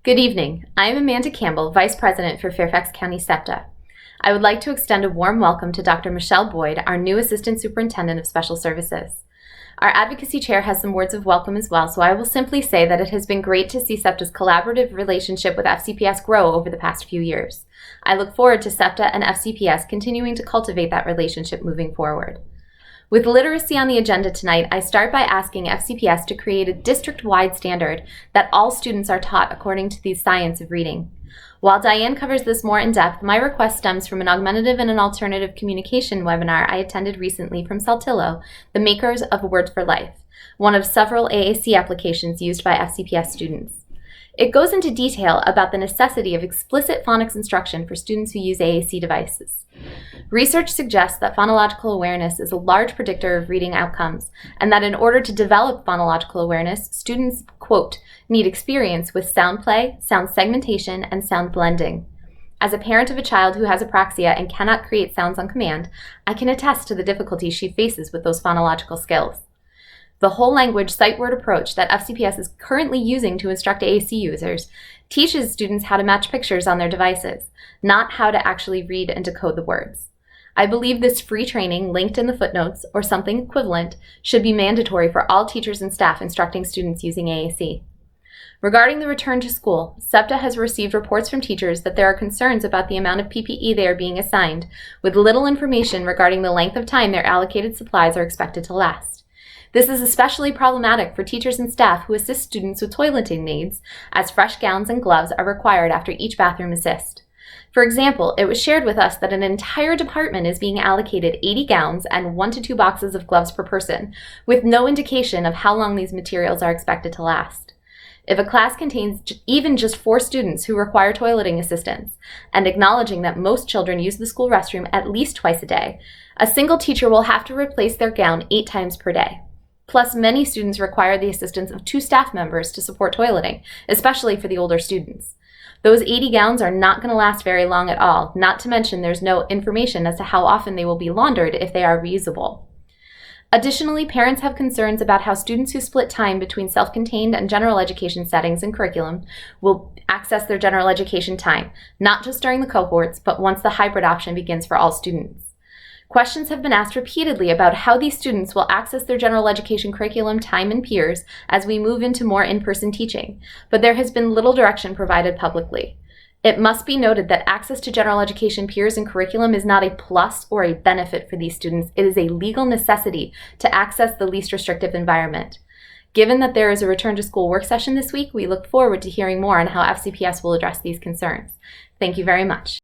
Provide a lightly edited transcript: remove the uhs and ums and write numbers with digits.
Good evening. I am Amanda Campbell, Vice President for Fairfax County SEPTA. I would like to extend a warm welcome to Dr. Michelle Boyd, our new Assistant Superintendent of Special Services. Our Advocacy Chair has some words of welcome as well, so I will simply say that it has been great to see SEPTA's collaborative relationship with FCPS grow over the past few years. I look forward to SEPTA and FCPS continuing to cultivate that relationship moving forward. With literacy on the agenda tonight, I start by asking FCPS to create a district-wide standard that all students are taught according to the science of reading. While Diane covers this more in depth, my request stems from an augmentative and an alternative communication webinar I attended recently from Saltillo, the makers of Words for Life, one of several AAC applications used by FCPS students. It goes into detail about the necessity of explicit phonics instruction for students who use AAC devices. Research suggests that phonological awareness is a large predictor of reading outcomes, and that in order to develop phonological awareness, students, quote, need experience with sound play, sound segmentation, and sound blending. As a parent of a child who has apraxia and cannot create sounds on command, I can attest to the difficulties she faces with those phonological skills. The whole language sight word approach that FCPS is currently using to instruct AAC users teaches students how to match pictures on their devices, not how to actually read and decode the words. I believe this free training, linked in the footnotes, or something equivalent, should be mandatory for all teachers and staff instructing students using AAC. Regarding the return to school, SEPTA has received reports from teachers that there are concerns about the amount of PPE they are being assigned, with little information regarding the length of time their allocated supplies are expected to last. This is especially problematic for teachers and staff who assist students with toileting needs, as fresh gowns and gloves are required after each bathroom assist. For example, it was shared with us that an entire department is being allocated 80 gowns and 1 to 2 boxes of gloves per person, with no indication of how long these materials are expected to last. If a class contains even just 4 students who require toileting assistance, and acknowledging that most children use the school restroom at least twice a day, a single teacher will have to replace their gown 8 times per day. Plus, many students require the assistance of 2 staff members to support toileting, especially for the older students. Those 80 gowns are not going to last very long at all, not to mention there's no information as to how often they will be laundered if they are reusable. Additionally, parents have concerns about how students who split time between self-contained and general education settings and curriculum will access their general education time, not just during the cohorts, but once the hybrid option begins for all students. Questions have been asked repeatedly about how these students will access their general education curriculum time and peers as we move into more in-person teaching, but there has been little direction provided publicly. It must be noted that access to general education peers and curriculum is not a plus or a benefit for these students. It is a legal necessity to access the least restrictive environment. Given that there is a return to school work session this week, we look forward to hearing more on how FCPS will address these concerns. Thank you very much.